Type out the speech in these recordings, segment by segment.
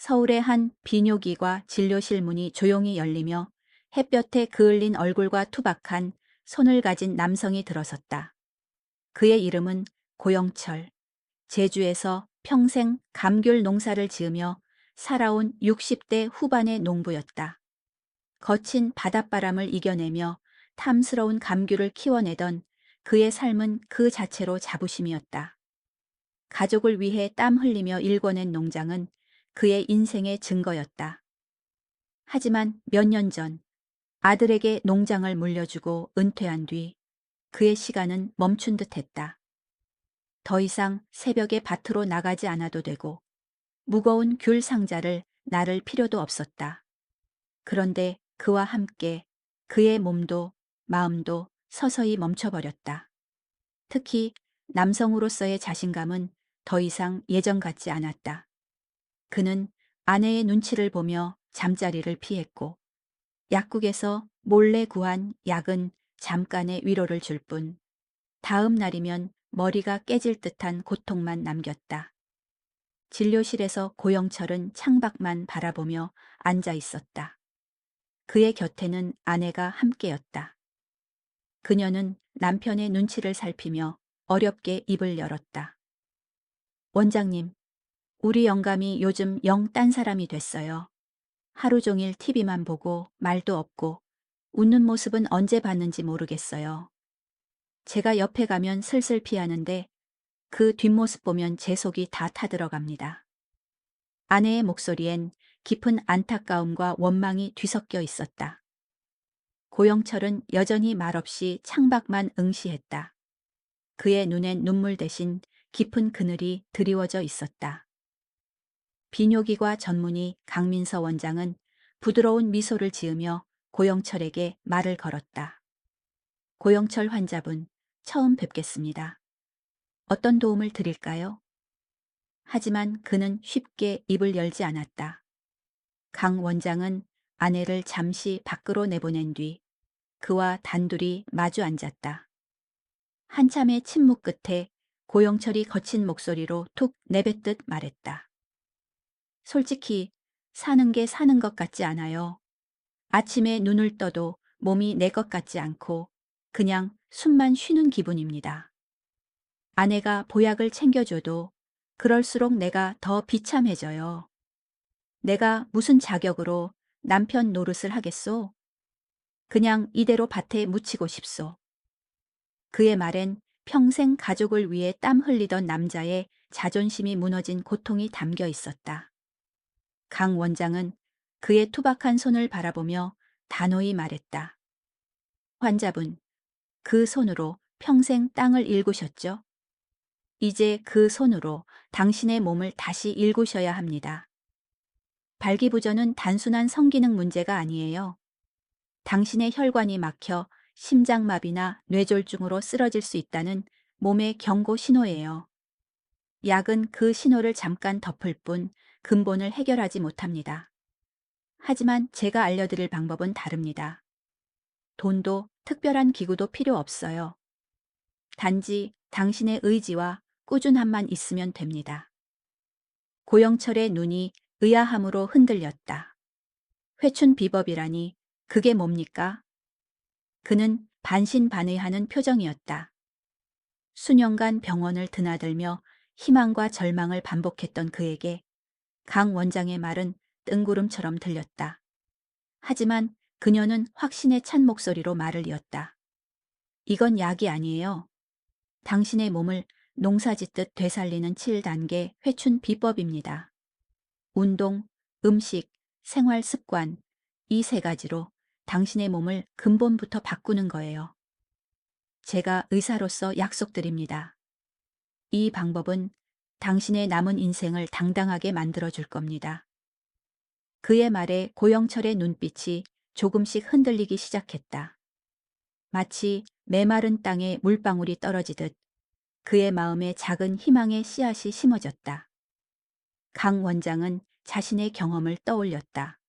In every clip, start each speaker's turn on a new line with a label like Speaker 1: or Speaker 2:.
Speaker 1: 서울의 한 비뇨기과 진료실 문이 조용히 열리며 햇볕에 그을린 얼굴과 투박한 손을 가진 남성이 들어섰다. 그의 이름은 고영철. 제주에서 평생 감귤 농사를 지으며 살아온 60대 후반의 농부였다. 거친 바닷바람을 이겨내며 탐스러운 감귤을 키워내던 그의 삶은 그 자체로 자부심이었다. 가족을 위해 땀 흘리며 일궈낸 농장은 그의 인생의 증거였다. 하지만 몇 년 전 아들에게 농장을 물려주고 은퇴한 뒤 그의 시간은 멈춘 듯했다. 더 이상 새벽에 밭으로 나가지 않아도 되고 무거운 귤 상자를 나를 필요도 없었다. 그런데 그와 함께 그의 몸도 마음도 서서히 멈춰버렸다. 특히 남성으로서의 자신감은 더 이상 예전 같지 않았다. 그는 아내의 눈치를 보며 잠자리를 피했고 약국에서 몰래 구한 약은 잠깐의 위로를 줄 뿐 다음 날이면 머리가 깨질 듯한 고통만 남겼다. 진료실에서 고영철은 창밖만 바라보며 앉아 있었다. 그의 곁에는 아내가 함께였다. 그녀는 남편의 눈치를 살피며 어렵게 입을 열었다. 원장님, 우리 영감이 요즘 영 딴 사람이 됐어요. 하루 종일 TV만 보고 말도 없고 웃는 모습은 언제 봤는지 모르겠어요. 제가 옆에 가면 슬슬 피하는데 그 뒷모습 보면 제 속이 다 타들어갑니다. 아내의 목소리엔 깊은 안타까움과 원망이 뒤섞여 있었다. 고영철은 여전히 말없이 창밖만 응시했다. 그의 눈엔 눈물 대신 깊은 그늘이 드리워져 있었다. 비뇨기과 전문의 강민서 원장은 부드러운 미소를 지으며 고영철에게 말을 걸었다. 고영철 환자분, 처음 뵙겠습니다. 어떤 도움을 드릴까요? 하지만 그는 쉽게 입을 열지 않았다. 강 원장은 아내를 잠시 밖으로 내보낸 뒤 그와 단둘이 마주 앉았다. 한참의 침묵 끝에 고영철이 거친 목소리로 툭 내뱉듯 말했다. 솔직히 사는 게 사는 것 같지 않아요. 아침에 눈을 떠도 몸이 내 것 같지 않고 그냥 숨만 쉬는 기분입니다. 아내가 보약을 챙겨줘도 그럴수록 내가 더 비참해져요. 내가 무슨 자격으로 남편 노릇을 하겠소? 그냥 이대로 밭에 묻히고 싶소. 그의 말엔 평생 가족을 위해 땀 흘리던 남자의 자존심이 무너진 고통이 담겨 있었다. 강 원장은 그의 투박한 손을 바라보며 단호히 말했다. 환자분, 그 손으로 평생 땅을 일구셨죠? 이제 그 손으로 당신의 몸을 다시 일구셔야 합니다. 발기부전은 단순한 성기능 문제가 아니에요. 당신의 혈관이 막혀 심장마비나 뇌졸중으로 쓰러질 수 있다는 몸의 경고 신호예요. 약은 그 신호를 잠깐 덮을 뿐 근본을 해결하지 못합니다. 하지만 제가 알려드릴 방법은 다릅니다. 돈도 특별한 기구도 필요 없어요. 단지 당신의 의지와 꾸준함만 있으면 됩니다. 고영철의 눈이 의아함으로 흔들렸다. 회춘 비법이라니 그게 뭡니까? 그는 반신반의하는 표정이었다. 수년간 병원을 드나들며 희망과 절망을 반복했던 그에게 강 원장의 말은 뜬구름처럼 들렸다. 하지만 그녀는 확신에 찬 목소리로 말을 이었다. 이건 약이 아니에요. 당신의 몸을 농사짓듯 되살리는 7단계 회춘 비법입니다. 운동, 음식, 생활 습관, 이 세 가지로 당신의 몸을 근본부터 바꾸는 거예요. 제가 의사로서 약속드립니다. 이 방법은 당신의 남은 인생을 당당하게 만들어줄 겁니다. 그의 말에 고영철의 눈빛이 조금씩 흔들리기 시작했다. 마치 메마른 땅에 물방울이 떨어지듯 그의 마음에 작은 희망의 씨앗이 심어졌다. 강 원장은 자신의 경험을 떠올렸다.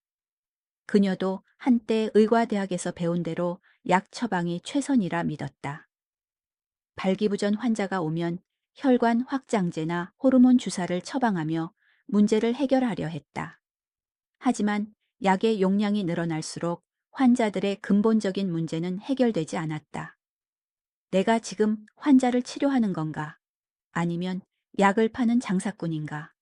Speaker 1: 그녀도 한때 의과대학에서 배운 대로 약 처방이 최선이라 믿었다. 발기부전 환자가 오면 혈관 확장제나 호르몬 주사를 처방하며 문제를 해결하려 했다. 하지만 약의 용량이 늘어날수록 환자들의 근본적인 문제는 해결되지 않았다. 내가 지금 환자를 치료하는 건가? 아니면 약을 파는 장사꾼인가?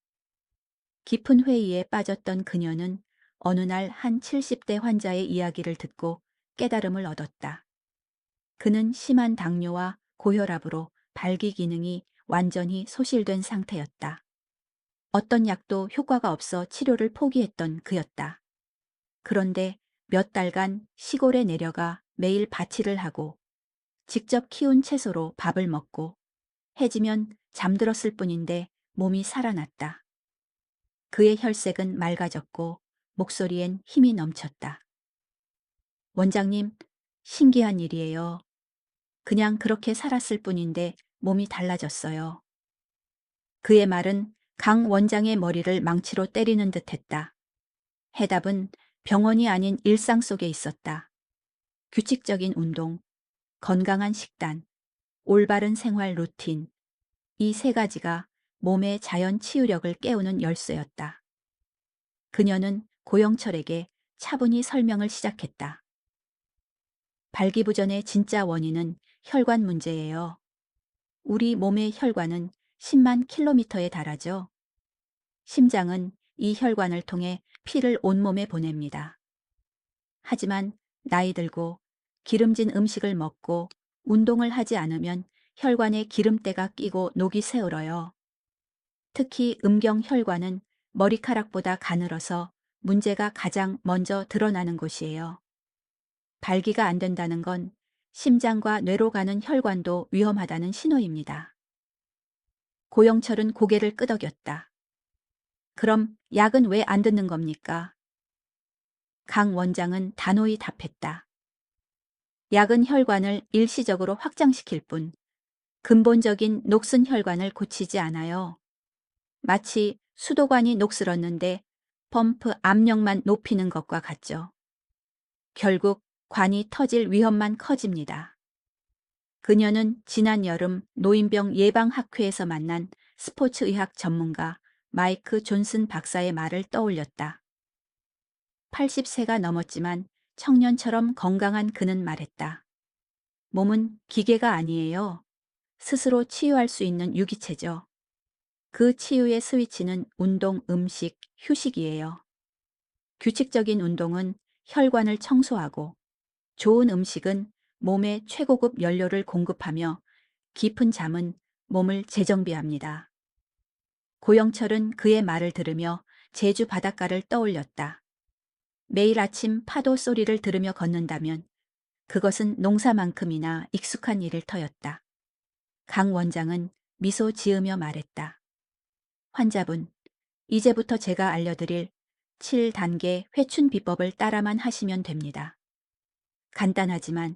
Speaker 1: 깊은 회의에 빠졌던 그녀는 어느 날 한 70대 환자의 이야기를 듣고 깨달음을 얻었다. 그는 심한 당뇨와 고혈압으로 발기 기능이 완전히 소실된 상태였다. 어떤 약도 효과가 없어 치료를 포기했던 그였다. 그런데 몇 달간 시골에 내려가 매일 바치를 하고 직접 키운 채소로 밥을 먹고 해지면 잠들었을 뿐인데 몸이 살아났다. 그의 혈색은 맑아졌고 목소리엔 힘이 넘쳤다. 원장님, 신기한 일이에요. 그냥 그렇게 살았을 뿐인데 몸이 달라졌어요. 그의 말은 강 원장의 머리를 망치로 때리는 듯 했다. 해답은 병원이 아닌 일상 속에 있었다. 규칙적인 운동, 건강한 식단, 올바른 생활 루틴. 이 세 가지가 몸의 자연 치유력을 깨우는 열쇠였다. 그녀는 고영철에게 차분히 설명을 시작했다. 발기부전의 진짜 원인은 혈관 문제예요. 우리 몸의 혈관은 10만 킬로미터에 달하죠. 심장은 이 혈관을 통해 피를 온몸에 보냅니다. 하지만 나이 들고 기름진 음식을 먹고 운동을 하지 않으면 혈관에 기름때가 끼고 녹이 새어요. 특히 음경혈관은 머리카락보다 가늘어서 문제가 가장 먼저 드러나는 곳이에요. 발기가 안 된다는 건 심장과 뇌로 가는 혈관도 위험하다는 신호입니다. 고영철은 고개를 끄덕였다. 그럼 약은 왜 안 듣는 겁니까? 강 원장은 단호히 답했다. 약은 혈관을 일시적으로 확장시킬 뿐 근본적인 녹슨 혈관을 고치지 않아요. 마치 수도관이 녹슬었는데 펌프 압력만 높이는 것과 같죠. 결국 관이 터질 위험만 커집니다. 그녀는 지난 여름 노인병 예방학회에서 만난 스포츠의학 전문가 마이크 존슨 박사의 말을 떠올렸다. 80세가 넘었지만 청년처럼 건강한 그는 말했다. 몸은 기계가 아니에요. 스스로 치유할 수 있는 유기체죠. 그 치유의 스위치는 운동, 음식, 휴식이에요. 규칙적인 운동은 혈관을 청소하고 좋은 음식은 몸에 최고급 연료를 공급하며 깊은 잠은 몸을 재정비합니다. 고영철은 그의 말을 들으며 제주 바닷가를 떠올렸다. 매일 아침 파도 소리를 들으며 걷는다면 그것은 농사만큼이나 익숙한 일일 터였다. 강 원장은 미소 지으며 말했다. 환자분, 이제부터 제가 알려드릴 7단계 회춘 비법을 따라만 하시면 됩니다. 간단하지만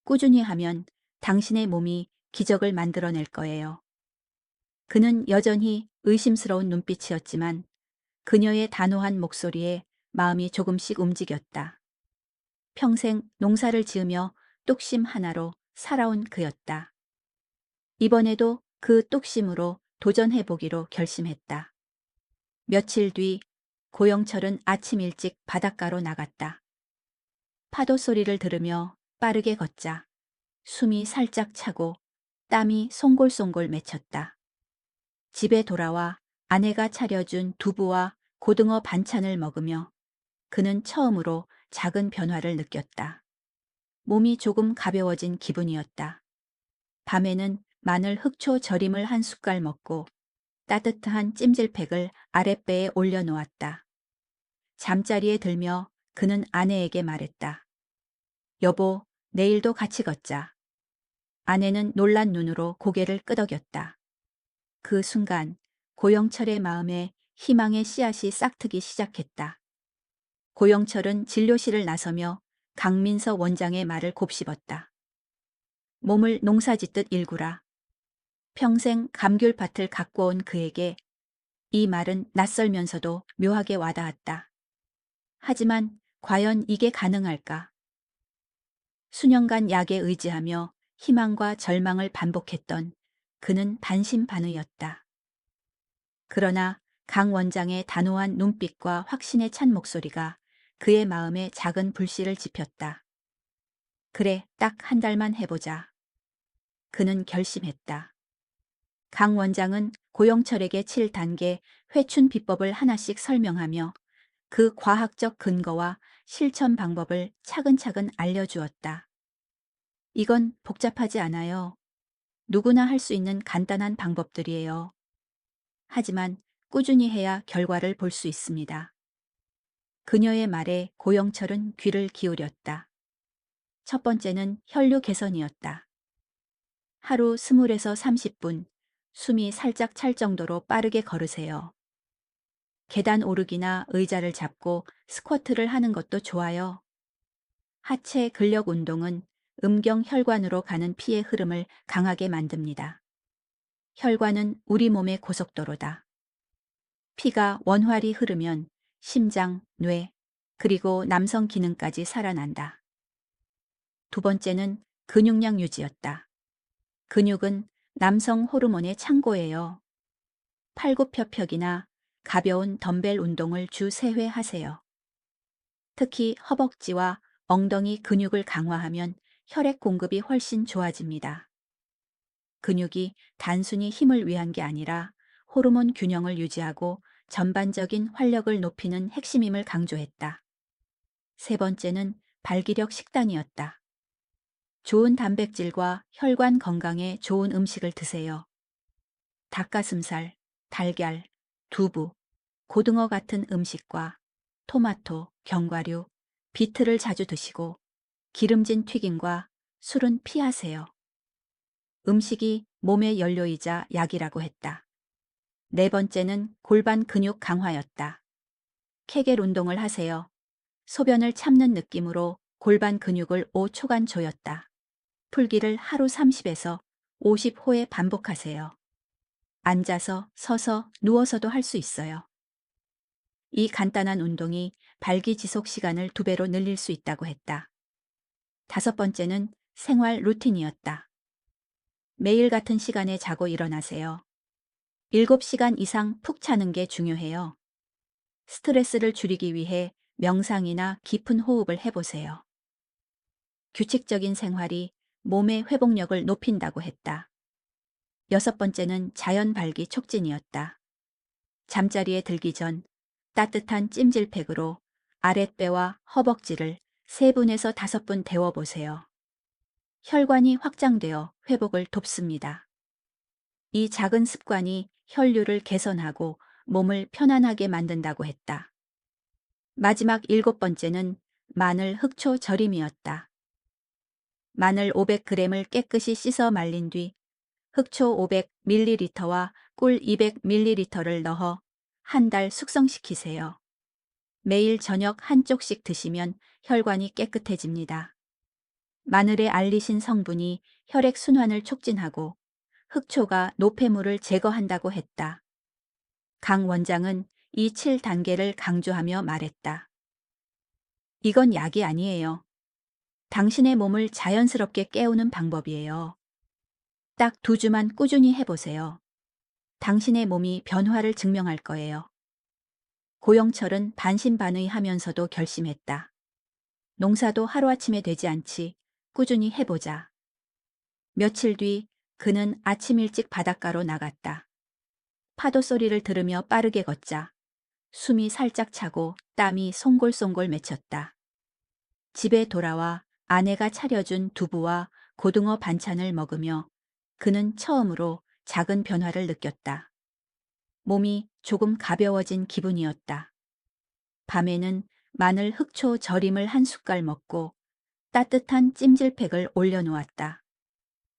Speaker 1: 꾸준히 하면 당신의 몸이 기적을 만들어낼 거예요. 그는 여전히 의심스러운 눈빛이었지만 그녀의 단호한 목소리에 마음이 조금씩 움직였다. 평생 농사를 지으며 뚝심 하나로 살아온 그였다. 이번에도 그 뚝심으로 도전해보기로 결심했다. 며칠 뒤 고영철은 아침 일찍 바닷가로 나갔다. 파도 소리를 들으며 빠르게 걷자 숨이 살짝 차고 땀이 송골송골 맺혔다. 집에 돌아와 아내가 차려준 두부와 고등어 반찬을 먹으며 그는 처음으로 작은 변화를 느꼈다. 몸이 조금 가벼워진 기분이었다. 밤에는 마늘 흑초 절임을 한 숟갈 먹고 따뜻한 찜질팩을 아랫배에 올려놓았다. 잠자리에 들며 그는 아내에게 말했다. 여보, 내일도 같이 걷자. 아내는 놀란 눈으로 고개를 끄덕였다. 그 순간 고영철의 마음에 희망의 씨앗이 싹트기 시작했다. 고영철은 진료실을 나서며 강민서 원장의 말을 곱씹었다. 몸을 농사짓듯 일구라. 평생 감귤밭을 가꿔온 그에게 이 말은 낯설면서도 묘하게 와닿았다. 하지만 과연 이게 가능할까? 수년간 약에 의지하며 희망과 절망을 반복했던 그는 반신반의였다. 그러나 강 원장의 단호한 눈빛과 확신에 찬 목소리가 그의 마음에 작은 불씨를 지폈다. 그래, 딱 한 달만 해보자. 그는 결심했다. 강 원장은 고영철에게 7단계 회춘 비법을 하나씩 설명하며 그 과학적 근거와 실천 방법을 차근차근 알려주었다. 이건 복잡하지 않아요. 누구나 할 수 있는 간단한 방법들이에요. 하지만 꾸준히 해야 결과를 볼 수 있습니다. 그녀의 말에 고영철은 귀를 기울였다. 첫 번째는 혈류 개선이었다. 하루 20에서 30분, 숨이 살짝 찰 정도로 빠르게 걸으세요. 계단 오르기나 의자를 잡고 스쿼트를 하는 것도 좋아요. 하체 근력 운동은 음경 혈관으로 가는 피의 흐름을 강하게 만듭니다. 혈관은 우리 몸의 고속도로다. 피가 원활히 흐르면 심장, 뇌, 그리고 남성 기능까지 살아난다. 두 번째는 근육량 유지였다. 근육은 남성 호르몬의 창고예요. 팔굽혀펴기나 가벼운 덤벨 운동을 주 3회 하세요. 특히 허벅지와 엉덩이 근육을 강화하면 혈액 공급이 훨씬 좋아집니다. 근육이 단순히 힘을 위한 게 아니라 호르몬 균형을 유지하고 전반적인 활력을 높이는 핵심임을 강조했다. 세 번째는 발기력 식단이었다. 좋은 단백질과 혈관 건강에 좋은 음식을 드세요. 닭가슴살, 달걀, 두부, 고등어 같은 음식과 토마토, 견과류, 비트를 자주 드시고 기름진 튀김과 술은 피하세요. 음식이 몸의 연료이자 약이라고 했다. 네 번째는 골반 근육 강화였다. 케겔 운동을 하세요. 소변을 참는 느낌으로 골반 근육을 5초간 조였다. 풀기를 하루 30에서 50호에 반복하세요. 앉아서, 서서, 누워서도 할 수 있어요. 이 간단한 운동이 발기 지속 시간을 2배로 늘릴 수 있다고 했다. 다섯 번째는 생활 루틴이었다. 매일 같은 시간에 자고 일어나세요. 7시간 이상 푹 자는 게 중요해요. 스트레스를 줄이기 위해 명상이나 깊은 호흡을 해보세요. 규칙적인 생활이 몸의 회복력을 높인다고 했다. 여섯 번째는 자연 발기 촉진이었다. 잠자리에 들기 전 따뜻한 찜질팩으로 아랫배와 허벅지를 3분에서 5분 데워보세요. 혈관이 확장되어 회복을 돕습니다. 이 작은 습관이 혈류를 개선하고 몸을 편안하게 만든다고 했다. 마지막 7번째는 마늘 흑초 절임이었다. 마늘 500g을 깨끗이 씻어 말린 뒤 흑초 500ml와 꿀 200ml를 넣어 한 달 숙성시키세요. 매일 저녁 한쪽씩 드시면 혈관이 깨끗해집니다. 마늘의 알리신 성분이 혈액 순환을 촉진하고 흑초가 노폐물을 제거한다고 했다. 강 원장은 이 7단계를 강조하며 말했다. 이건 약이 아니에요. 당신의 몸을 자연스럽게 깨우는 방법이에요. 딱 2주만 꾸준히 해보세요. 당신의 몸이 변화를 증명할 거예요. 고영철은 반신반의하면서도 결심했다. 농사도 하루아침에 되지 않지. 꾸준히 해보자. 며칠 뒤 그는 아침 일찍 바닷가로 나갔다. 파도 소리를 들으며 빠르게 걷자 숨이 살짝 차고 땀이 송골송골 맺혔다. 집에 돌아와 아내가 차려준 두부와 고등어 반찬을 먹으며 그는 처음으로 작은 변화를 느꼈다. 몸이 조금 가벼워진 기분이었다. 밤에는 마늘 흑초 절임을 한 숟갈 먹고 따뜻한 찜질팩을 올려놓았다.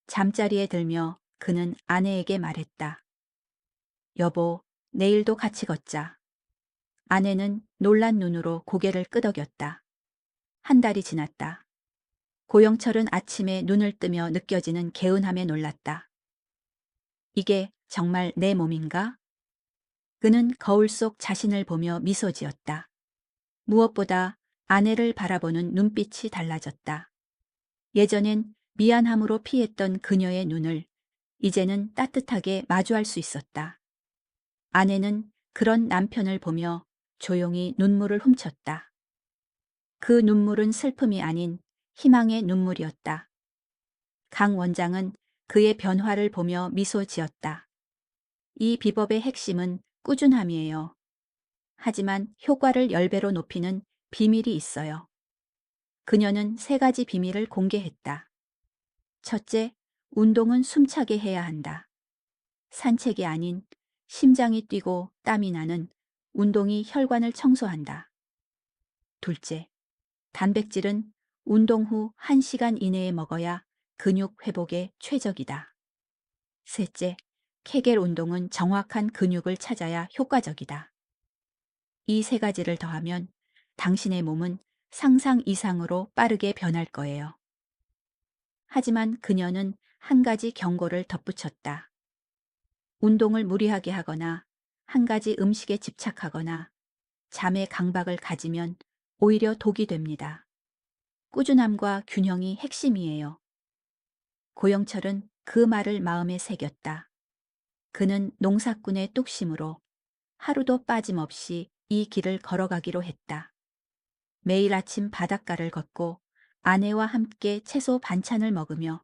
Speaker 1: 잠자리에 들며 그는 아내에게 말했다. 여보, 내일도 같이 걷자. 아내는 놀란 눈으로 고개를 끄덕였다. 한 달이 지났다. 고영철은 아침에 눈을 뜨며 느껴지는 개운함에 놀랐다. 이게 정말 내 몸인가? 그는 거울 속 자신을 보며 미소 지었다. 무엇보다 아내를 바라보는 눈빛이 달라졌다. 예전엔 미안함으로 피했던 그녀의 눈을 이제는 따뜻하게 마주할 수 있었다. 아내는 그런 남편을 보며 조용히 눈물을 훔쳤다. 그 눈물은 슬픔이 아닌 희망의 눈물이었다. 강 원장은 그의 변화를 보며 미소 지었다. 이 비법의 핵심은 꾸준함이에요. 하지만 효과를 10배로 높이는 비밀이 있어요. 그녀는 3가지 비밀을 공개했다. 첫째, 운동은 숨차게 해야 한다. 산책이 아닌 심장이 뛰고 땀이 나는 운동이 혈관을 청소한다. 둘째, 단백질은 운동 후 1시간 이내에 먹어야 근육 회복에 최적이다. 셋째, 케겔 운동은 정확한 근육을 찾아야 효과적이다. 이 3가지를 더하면 당신의 몸은 상상 이상으로 빠르게 변할 거예요. 하지만 그녀는 한 가지 경고를 덧붙였다. 운동을 무리하게 하거나 한 가지 음식에 집착하거나 잠의 강박을 가지면 오히려 독이 됩니다. 꾸준함과 균형이 핵심이에요. 고영철은 그 말을 마음에 새겼다. 그는 농사꾼의 뚝심으로 하루도 빠짐없이 이 길을 걸어가기로 했다. 매일 아침 바닷가를 걷고 아내와 함께 채소 반찬을 먹으며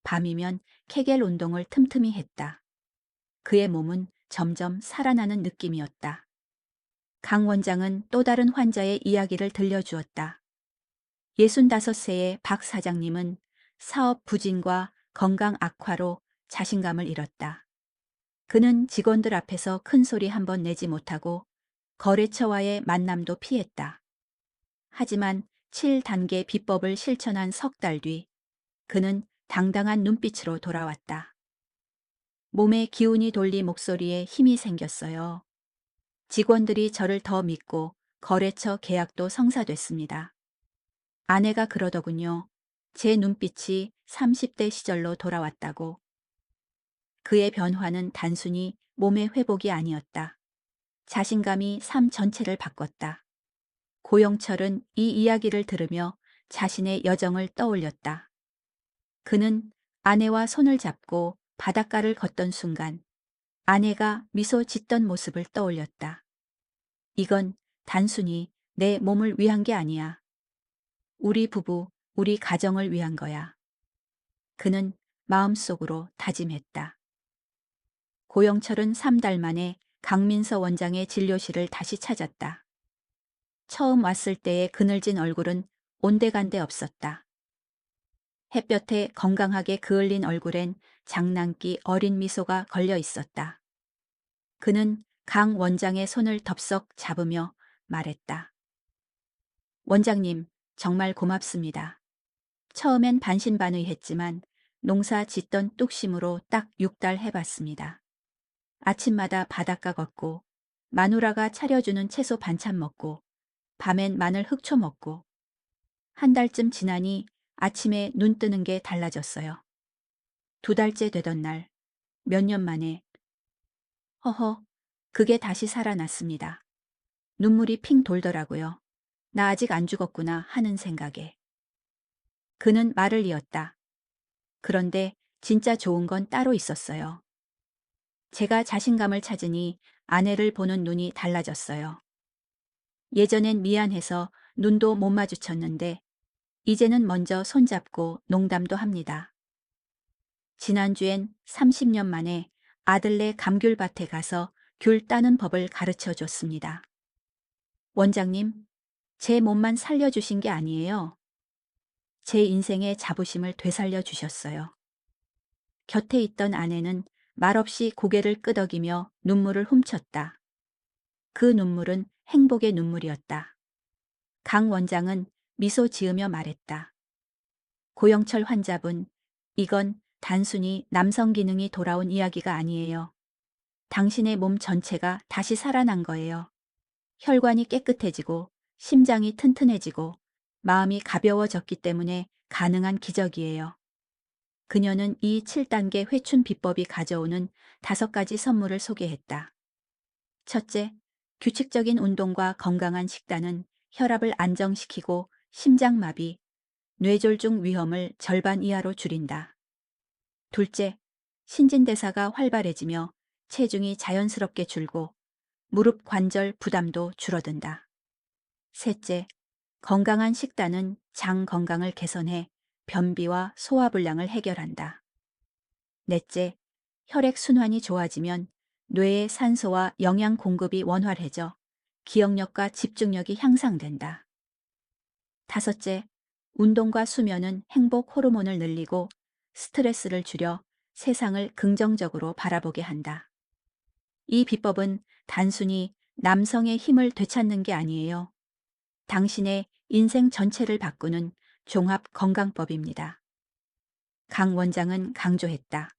Speaker 1: 밤이면 케겔 운동을 틈틈이 했다. 그의 몸은 점점 살아나는 느낌이었다. 강 원장은 또 다른 환자의 이야기를 들려주었다. 65세의 박 사장님은 사업 부진과 건강 악화로 자신감을 잃었다. 그는 직원들 앞에서 큰 소리 한 번 내지 못하고 거래처와의 만남도 피했다. 하지만 7단계 비법을 실천한 3달 뒤 그는 당당한 눈빛으로 돌아왔다. 몸에 기운이 돌리 목소리에 힘이 생겼어요. 직원들이 저를 더 믿고 거래처 계약도 성사됐습니다. 아내가 그러더군요. 제 눈빛이 30대 시절로 돌아왔다고. 그의 변화는 단순히 몸의 회복이 아니었다. 자신감이 삶 전체를 바꿨다. 고영철은 이 이야기를 들으며 자신의 여정을 떠올렸다. 그는 아내와 손을 잡고 바닷가를 걷던 순간 아내가 미소 짓던 모습을 떠올렸다. 이건 단순히 내 몸을 위한 게 아니야. 우리 부부, 우리 가정을 위한 거야. 그는 마음속으로 다짐했다. 고영철은 3달 만에 강민서 원장의 진료실을 다시 찾았다. 처음 왔을 때의 그늘진 얼굴은 온데간데 없었다. 햇볕에 건강하게 그을린 얼굴엔 장난기 어린 미소가 걸려 있었다. 그는 강 원장의 손을 덥석 잡으며 말했다. 원장님, 정말 고맙습니다. 처음엔 반신반의했지만 농사 짓던 뚝심으로 딱 6달 해봤습니다. 아침마다 바닷가 걷고 마누라가 차려주는 채소 반찬 먹고 밤엔 마늘 흑초 먹고 한 달쯤 지나니 아침에 눈 뜨는 게 달라졌어요. 2달째 되던 날 몇 년 만에 허허 그게 다시 살아났습니다. 눈물이 핑 돌더라고요. 나 아직 안 죽었구나 하는 생각에. 그는 말을 이었다. 그런데 진짜 좋은 건 따로 있었어요. 제가 자신감을 찾으니 아내를 보는 눈이 달라졌어요. 예전엔 미안해서 눈도 못 마주쳤는데 이제는 먼저 손잡고 농담도 합니다. 지난주엔 30년 만에 아들네 감귤밭에 가서 귤 따는 법을 가르쳐 줬습니다. 원장님, 제 몸만 살려주신 게 아니에요. 제 인생의 자부심을 되살려 주셨어요. 곁에 있던 아내는 말없이 고개를 끄덕이며 눈물을 훔쳤다. 그 눈물은 행복의 눈물이었다. 강 원장은 미소 지으며 말했다. 고영철 환자분, 이건 단순히 남성 기능이 돌아온 이야기가 아니에요. 당신의 몸 전체가 다시 살아난 거예요. 혈관이 깨끗해지고 심장이 튼튼해지고 마음이 가벼워졌기 때문에 가능한 기적이에요. 그녀는 이 7단계 회춘 비법이 가져오는 5가지 선물을 소개했다. 첫째, 규칙적인 운동과 건강한 식단은 혈압을 안정시키고 심장마비, 뇌졸중 위험을 절반 이하로 줄인다. 둘째, 신진대사가 활발해지며 체중이 자연스럽게 줄고 무릎 관절 부담도 줄어든다. 셋째, 건강한 식단은 장 건강을 개선해 변비와 소화불량을 해결한다. 넷째, 혈액순환이 좋아지면 뇌의 산소와 영양 공급이 원활해져 기억력과 집중력이 향상된다. 다섯째, 운동과 수면은 행복 호르몬을 늘리고 스트레스를 줄여 세상을 긍정적으로 바라보게 한다. 이 비법은 단순히 남성의 힘을 되찾는 게 아니에요. 당신의 인생 전체를 바꾸는 종합 건강법입니다. 강 원장은 강조했다.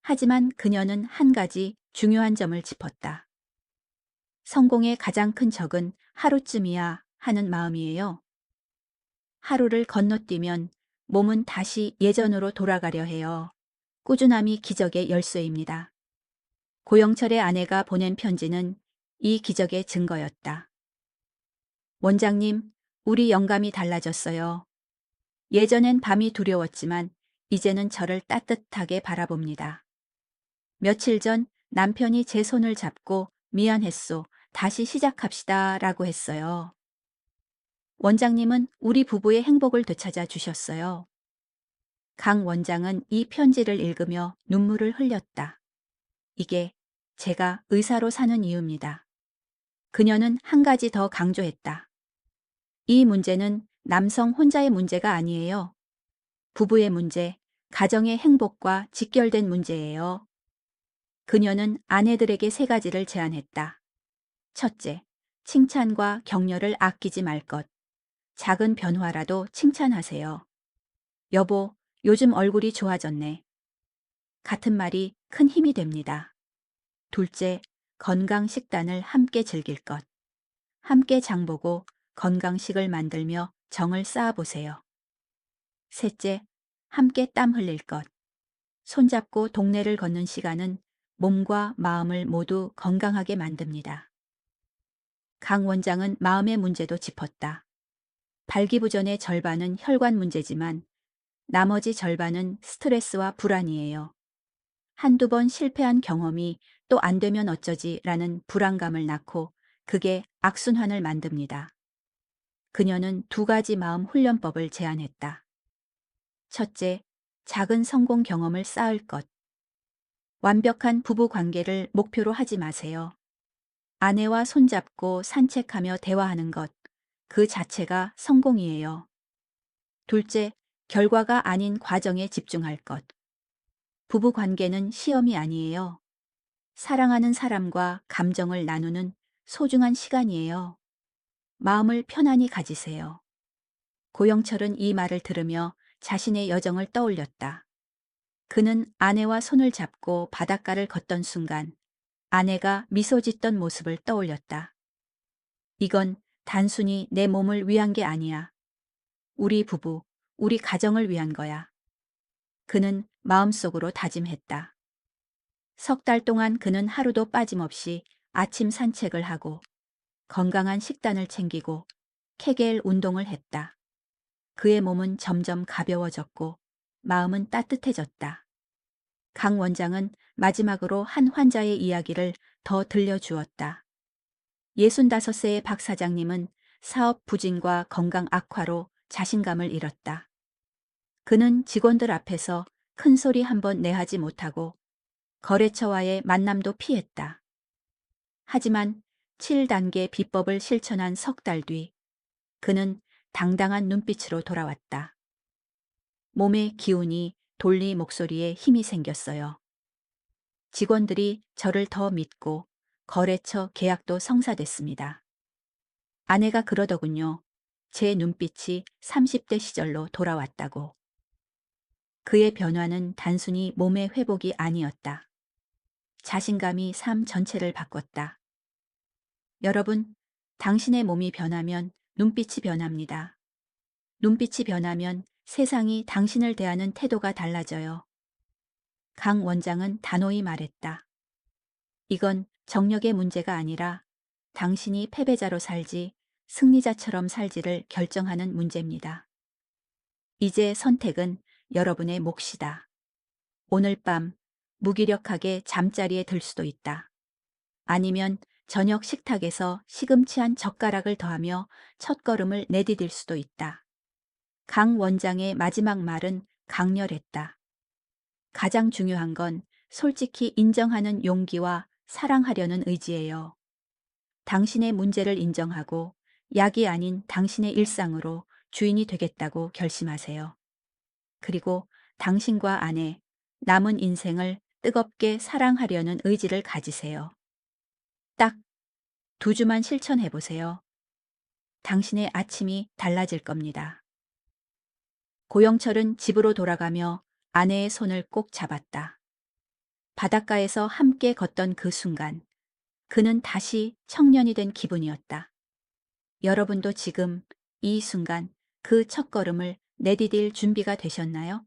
Speaker 1: 하지만 그녀는 한 가지 중요한 점을 짚었다. 성공의 가장 큰 적은 하루쯤이야 하는 마음이에요. 하루를 건너뛰면 몸은 다시 예전으로 돌아가려 해요. 꾸준함이 기적의 열쇠입니다. 고영철의 아내가 보낸 편지는 이 기적의 증거였다. 원장님, 우리 영감이 달라졌어요. 예전엔 밤이 두려웠지만 이제는 저를 따뜻하게 바라봅니다. 며칠 전 남편이 제 손을 잡고 미안했소. 다시 시작합시다 라고 했어요. 원장님은 우리 부부의 행복을 되찾아 주셨어요. 강 원장은 이 편지를 읽으며 눈물을 흘렸다. 이게 제가 의사로 사는 이유입니다. 그녀는 한 가지 더 강조했다. 이 문제는 남성 혼자의 문제가 아니에요. 부부의 문제, 가정의 행복과 직결된 문제예요. 그녀는 아내들에게 세 가지를 제안했다. 첫째, 칭찬과 격려를 아끼지 말 것. 작은 변화라도 칭찬하세요. 여보, 요즘 얼굴이 좋아졌네. 같은 말이 큰 힘이 됩니다. 둘째, 건강 식단을 함께 즐길 것. 함께 장보고 건강식을 만들며 정을 쌓아보세요. 셋째, 함께 땀 흘릴 것. 손잡고 동네를 걷는 시간은 몸과 마음을 모두 건강하게 만듭니다. 강 원장은 마음의 문제도 짚었다. 발기부전의 절반은 혈관 문제지만 나머지 절반은 스트레스와 불안이에요. 한두 번 실패한 경험이 또 안 되면 어쩌지라는 불안감을 낳고 그게 악순환을 만듭니다. 그녀는 두 가지 마음 훈련법을 제안했다. 첫째, 작은 성공 경험을 쌓을 것. 완벽한 부부 관계를 목표로 하지 마세요. 아내와 손잡고 산책하며 대화하는 것. 그 자체가 성공이에요. 둘째, 결과가 아닌 과정에 집중할 것. 부부 관계는 시험이 아니에요. 사랑하는 사람과 감정을 나누는 소중한 시간이에요. 마음을 편안히 가지세요. 고영철은 이 말을 들으며 자신의 여정을 떠올렸다. 그는 아내와 손을 잡고 바닷가를 걷던 순간 아내가 미소 짓던 모습을 떠올렸다. 이건 단순히 내 몸을 위한 게 아니야. 우리 부부, 우리 가정을 위한 거야. 그는 마음속으로 다짐했다. 석 달 동안 그는 하루도 빠짐없이 아침 산책을 하고 건강한 식단을 챙기고 케겔 운동을 했다. 그의 몸은 점점 가벼워졌고 마음은 따뜻해졌다. 강 원장은 마지막으로 한 환자의 이야기를 더 들려주었다. 65세의 박 사장님은 사업 부진과 건강 악화로 자신감을 잃었다. 그는 직원들 앞에서 큰 소리 한 번 내하지 못하고 거래처와의 만남도 피했다. 하지만 7단계 비법을 실천한 석 달 뒤 그는 당당한 눈빛으로 돌아왔다. 몸의 기운이 돌리 목소리에 힘이 생겼어요. 직원들이 저를 더 믿고 거래처 계약도 성사됐습니다. 아내가 그러더군요. 제 눈빛이 30대 시절로 돌아왔다고. 그의 변화는 단순히 몸의 회복이 아니었다. 자신감이 삶 전체를 바꿨다. 여러분, 당신의 몸이 변하면 눈빛이 변합니다. 눈빛이 변하면 세상이 당신을 대하는 태도가 달라져요. 강 원장은 단호히 말했다. 이건 정력의 문제가 아니라 당신이 패배자로 살지 승리자처럼 살지를 결정하는 문제입니다. 이제 선택은 여러분의 몫이다. 오늘 밤 무기력하게 잠자리에 들 수도 있다. 아니면 저녁 식탁에서 시금치 한 젓가락을 더하며 첫걸음을 내디딜 수도 있다. 강 원장의 마지막 말은 강렬했다. 가장 중요한 건 솔직히 인정하는 용기와 사랑하려는 의지예요. 당신의 문제를 인정하고 약이 아닌 당신의 일상으로 주인이 되겠다고 결심하세요. 그리고 당신과 아내, 남은 인생을 뜨겁게 사랑하려는 의지를 가지세요. 딱 2주만 실천해 보세요. 당신의 아침이 달라질 겁니다. 고영철은 집으로 돌아가며 아내의 손을 꼭 잡았다. 바닷가에서 함께 걷던 그 순간, 그는 다시 청년이 된 기분이었다. 여러분도 지금 이 순간 그 첫걸음을 내디딜 준비가 되셨나요?